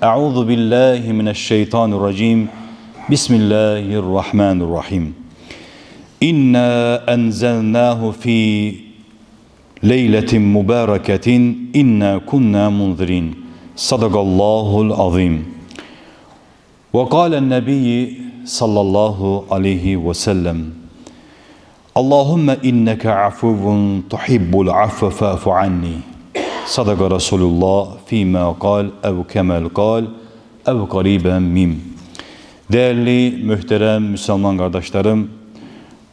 Euzu billahi mineşşeytanirracim. Bismillahirrahmanirrahim. İnna enzelnahu fi leyletin mübareketin inna kunna munzirin. Sadakallahul azim. Ve kâlen nebiyyi sallallahu aleyhi ve sellem. Allahümme inneke afuvun tuhibbul affe fa'fu anni. Sadaka Resulullah fîmâ kal ev kemel kal ev gariben mim. Değerli, muhterem Müslüman kardeşlerim,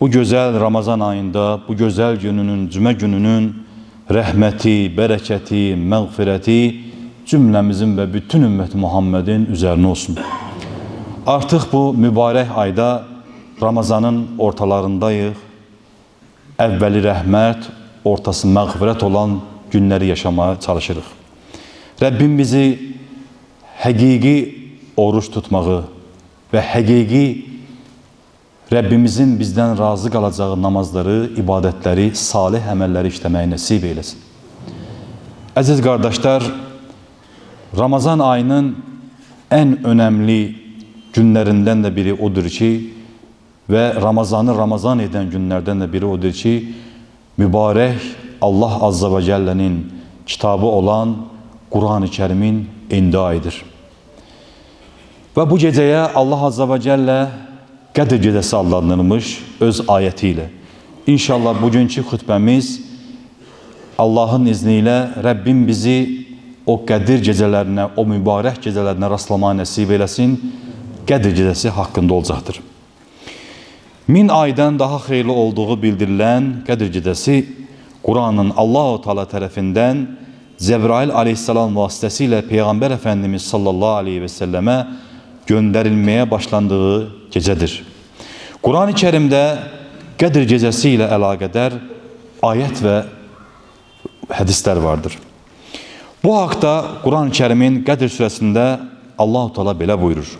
bu güzel Ramazan ayında, bu güzel gününün, cüme gününün rahmeti, bereketi, mağfireti cümlemizin ve bütün ümmet-i Muhammed'in üzerine olsun. Artık bu mübarek ayda Ramazan'ın ortalarındayız. Evveli rahmet, ortası mağfiret olan günleri yaşamaya çalışırıq. Rabbim bizi həqiqi oruç tutmağı ve həqiqi Rabbimizin bizden razı qalacağı namazları, ibadetleri, salih əməlləri işləməyi nəsib eylesin. Əziz qardaşlar, Ramazan ayının en önemli günlerinden de biri odur ki ve Ramazan'ı Ramazan eden günlerden de biri odur ki mübarek Allah Azze ve Celle'nin kitabı olan Kur'an-ı Kerim'in indi ayıdır. Ve bu geceye Allah Azze ve Celle Qədir gecesi adlandırılmış öz ayetiyle. İnşallah bugünkü hutbemiz Allah'ın izniyle Rabbim bizi o Qədir gecelerine, o mübarek gecelerine rastlamağı nasip eylesin. Qədir gecesi hakkında olacaktır. 1000 aydan daha hayırlı olduğu bildirilen Qədir gecesi Kur'an'ın Allah-u Teala tarafından Cebrail aleyhisselam vasıtasıyla Peygamber Efendimiz sallallahu aleyhi ve selleme gönderilmeye başlandığı gecedir. Kur'an-ı Kerim'de Qədir gecesi ile alakadar ayet ve hadisler vardır. Bu hakta Kur'an-ı Kerim'in Qədir suresinde Allah-u Teala belə buyurur.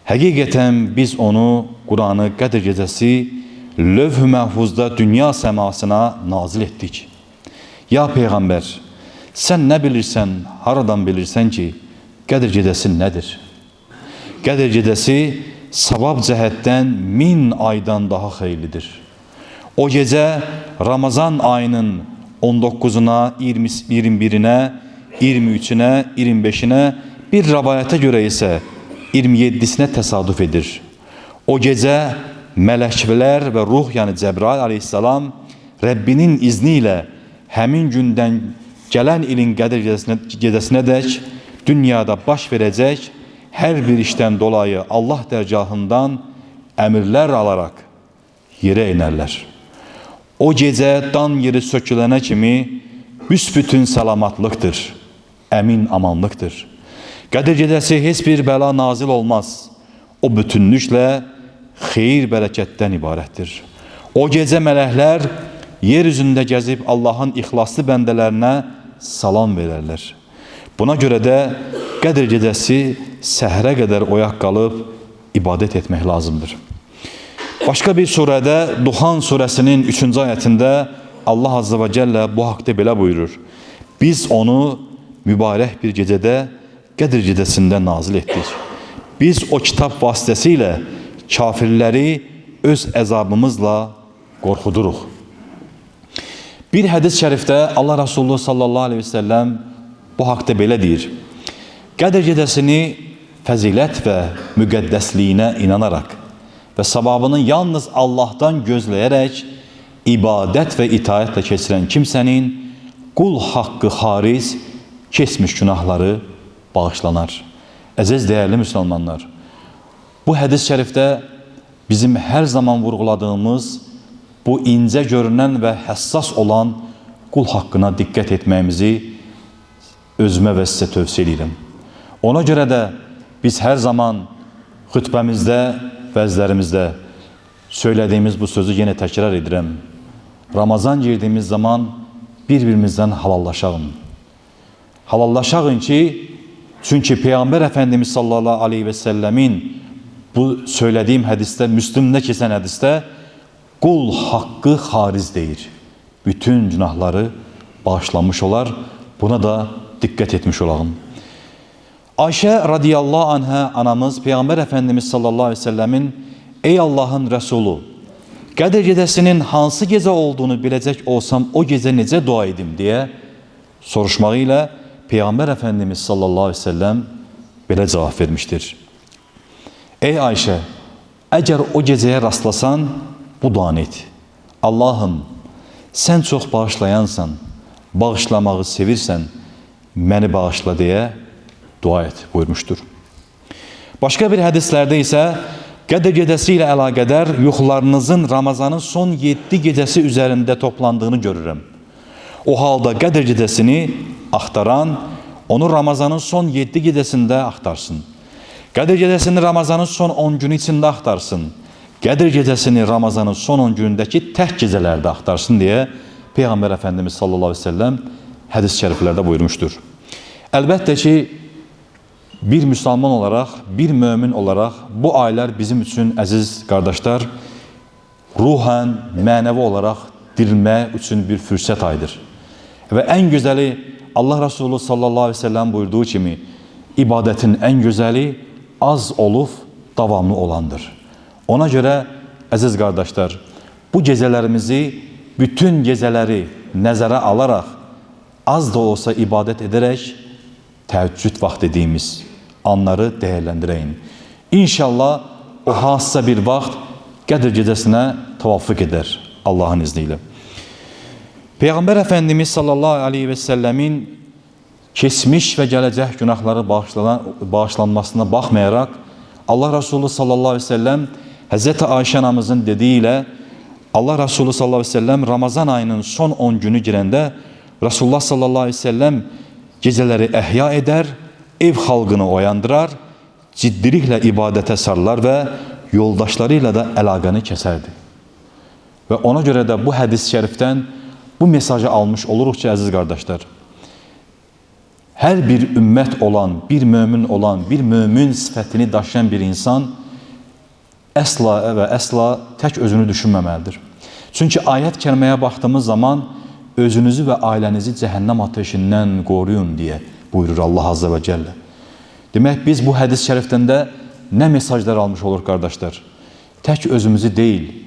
Hakikaten biz onu Kur'an'ı Qədir gecesi Lövh-ü Mahfuz'da dünya semasına nazil ettik. Ya Peygamber, sen ne bilirsen, haradan bilirsen ki Qədir gecesi nedir? Qədir gecesi savab cəhətdən 1000 aydan daha xeyirlidir. O gece Ramazan ayının 19'una, 21'ine, 23'üne, 25'ine, bir rivayete göre ise 27'sine tesadüf edir. O gece melekler ve ruh yani Cebrail aleyhisselam Rabbinin izniyle həmin günden gelen ilin Qədir gecesine dek dünyada baş verecek her bir işten dolayı Allah dergahından emirler alarak yere inerler. O gece dan yeri sökülene kimi büsbütün salamatlıktır, emin amanlıktır. Qədir gecesi hiç bir bela nazil olmaz. O bütünlükle xeyir bereketten ibarettir. O gece melekler yeryüzünde gezip Allah'ın ihlaslı bendelerine salam verirler. Buna göre de Qədir gecesi səhərə kadar oyak kalıp ibadet etmek lazımdır. Başka bir surede Duhan suresinin 3. ayetinde Allah Azze ve Celle bu hakta belə buyurur. Biz onu mübarek bir gecede Qədir gecesinde nazil ettik. Biz o kitap vasıtasıyla kafirleri öz əzabımızla qorxuduruq. Bir hadis-i şerifte Allah Resulü sallallahu aleyhi ve sellem bu hakta belə deyir. Qədir gecesini fəzilət ve müqəddəsliyinə inanarak ve savabını yalnız Allah'tan gözleyerek ibadet ve itaatle keçirən kimsenin kul hakkı hariz kesmiş günahları bağışlanar. Əziz değerli Müslümanlar, bu hadis-i şerifte bizim her zaman vurguladığımız bu ince görünen ve hassas olan kul hakkına dikkat etmemizi özüme ve size tövsiye ederim. Ona göre de biz her zaman hutbemizde, vəzlərimizdə söylediğimiz bu sözü yine tekrar edirəm. Ramazan girdiğimiz zaman birbirimizden halallaşağın. Halallaşağın ki, çünkü Peygamber Efendimiz sallallahu aleyhi ve sellemin bu söylediğim hadiste, Müslüm'de kesen hadiste kul hakkı hariz deyir. Bütün günahları bağışlanmış olar. Buna da dikkat etmiş olalım. Ayşe radiyallahu anh'a anamız Peygamber Efendimiz sallallahu aleyhi ve sellemin ey Allah'ın Resulü, Qədir gecəsinin hansı gecə olduğunu biləcək olsam o gecə necə dua edim deyə soruşmağı ilə Peygamber Efendimiz sallallahu aleyhi ve sellem belə cavab vermiştir. Ey Ayşe, əgər o gecəyə rastlasan bu duanı et. Allahım, sən çox bağışlayansan, bağışlamağı sevirsən, məni bağışla deyə dua et buyurmuştur. Başka bir hadislerde ise Qədir gecəsi ilə əlaqədar yuxularınızın Ramazanın son 7 gecəsi üzərində toplandığını görürüm. O halda Qədir gecəsini axtaran, onu Ramazanın son 7 gecəsində axtarsın. Qədir gecəsini Ramazanın son 10 günü içində axtarsın. Qədir gecəsini Ramazanın son 10 günündəki tək gecələrdə axtarsın deyə Peygamber Efendimiz sallallahu aleyhi ve sellem hədis-i şəriflərdə buyurmuştur. Əlbəttə ki, bir Müslüman olarak, bir mümin olarak bu aylar bizim için əziz kardeşler, ruhen, mənəvi olarak dirilmək üçün bir fürsət aydır. Ve en güzeli Allah Resulü sallallahu aleyhi ve sellem buyurduğu kimi ibadetin en güzeli az olup davamlı olandır. Ona göre əziz kardeşler, bu gecelerimizi, bütün geceleri nəzərə alarak az da olsa ibadet ederek təheccüd vaxt dediğimiz anları değerlendireyim. İnşallah o hassasa bir vaxt Qədir gecəsinə tavafuk eder Allah'ın izniyle. Peygamber Efendimiz sallallahu aleyhi ve sellemin kesmiş ve gələcək günahları bağışlanmasına baxmayaraq Allah Resulü sallallahu aleyhi ve sellem Hazreti Ayşe anamızın dediğiyle Allah Resulü sallallahu aleyhi ve sellem Ramazan ayının son 10 günü girəndə Resulullah sallallahu aleyhi ve sellem geceleri ehya eder, ev halkını oyandırar, ciddilikle ibadete sarılar ve yoldaşlarıyla da əlaqəni keserdi. Ve ona göre de bu hadis-i şeriften bu mesajı almış oluruq ki, əziz kardeşler, her bir ümmet olan, bir mümin sifətini daşıyan bir insan əsla ve əsla tek özünü düşünməməlidir. Çünkü ayet kəlməyə baxdığımız zaman özünüzü ve ailenizi cehennem ateşinden koruyun diye buyurur Allah Azze ve Celle. Demek biz bu hadis-i şeriften de ne mesajlar almış olur kardeşler? Tek özümüzü değil,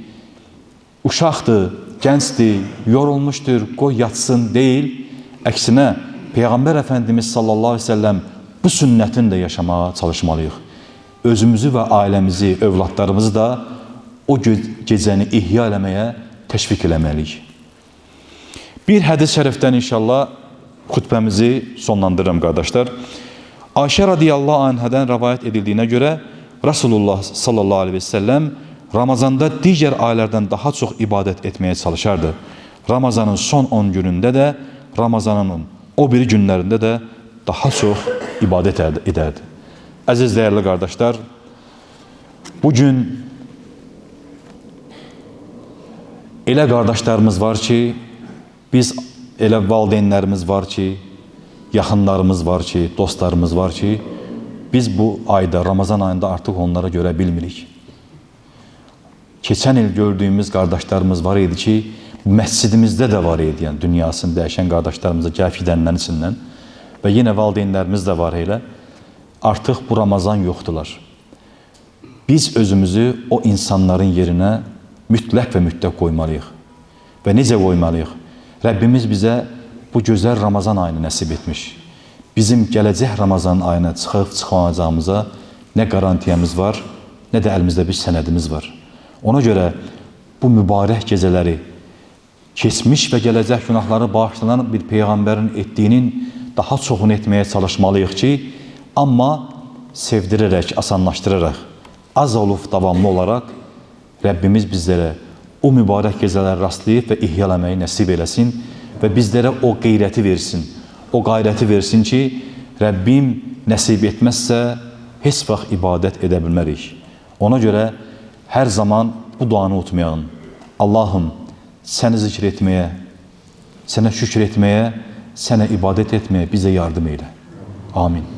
uşaqdır, gençdir, yorulmuştur, koy yatsın değil. Əksine Peygamber Efendimiz sallallahu aleyhi ve sellem bu sünnetin de yaşamaya çalışmalıyıq. Özümüzü ve ailemizi, övladlarımızı da o gecəni ihya eləməyə teşvik eləməliyik. Bir hadis-i şeriften inşallah hutbemizi sonlandırırım kardeşler. Ayşe radiyallahu anhadan rivayet edildiğine göre Resulullah sallallahu aleyhi ve sellem Ramazanda diğer aylardan daha çok ibadet etmeye çalışardı. Ramazanın son 10 gününde de Ramazanın o bir günlerinde de daha çok ibadet ederdi. Aziz değerli kardeşler, bugün elə kardeşlerimiz var ki, biz elə valideynlərimiz var ki, yaxınlarımız var ki, dostlarımız var ki, biz bu ayda, Ramazan ayında artık onlara görə bilmirik. Keçen il gördüğümüz kardeşlerimiz var idi ki, məscidimizdə də var idi, yani dünyasını dəyişən kardeşlerimizə gəlib gedənlərin içindən və yenə valideynlərimiz də var elə. Artıq bu Ramazan yoxdular. Biz özümüzü o insanların yerine mütləq və mütləq qoymalıyıq. Və necə qoymalıyıq? Rəbbimiz bizə bu gözəl Ramazan ayını nəsib etmiş. Bizim gələcək Ramazan ayına çıxıb çıxmayacağımıza nə garantiyemiz var, nə də əlimizdə bir sənədimiz var. Ona görə bu mübarək gecələri keçmiş və gələcək günahları bağışlanan bir peyğəmbərin etdiyinin daha çoxunu etməyə çalışmalıyıq ki, amma sevdirərək, asanlaşdıraraq, az olub davamlı olaraq Rəbbimiz bizlərə o mübarək gecələr rastlayıb və ihyələməyi nəsib eləsin və bizlərə o qeyrəti versin. O qayrəti versin ki, Rəbbim nəsib etməzsə heç vaxt ibadət edə bilmərik. Ona görə hər zaman bu duanı unutmayalım. Allahım, səni zikr etməyə, sənə şükür etməyə, sənə ibadət etməyə bizə yardım eyle. Amin.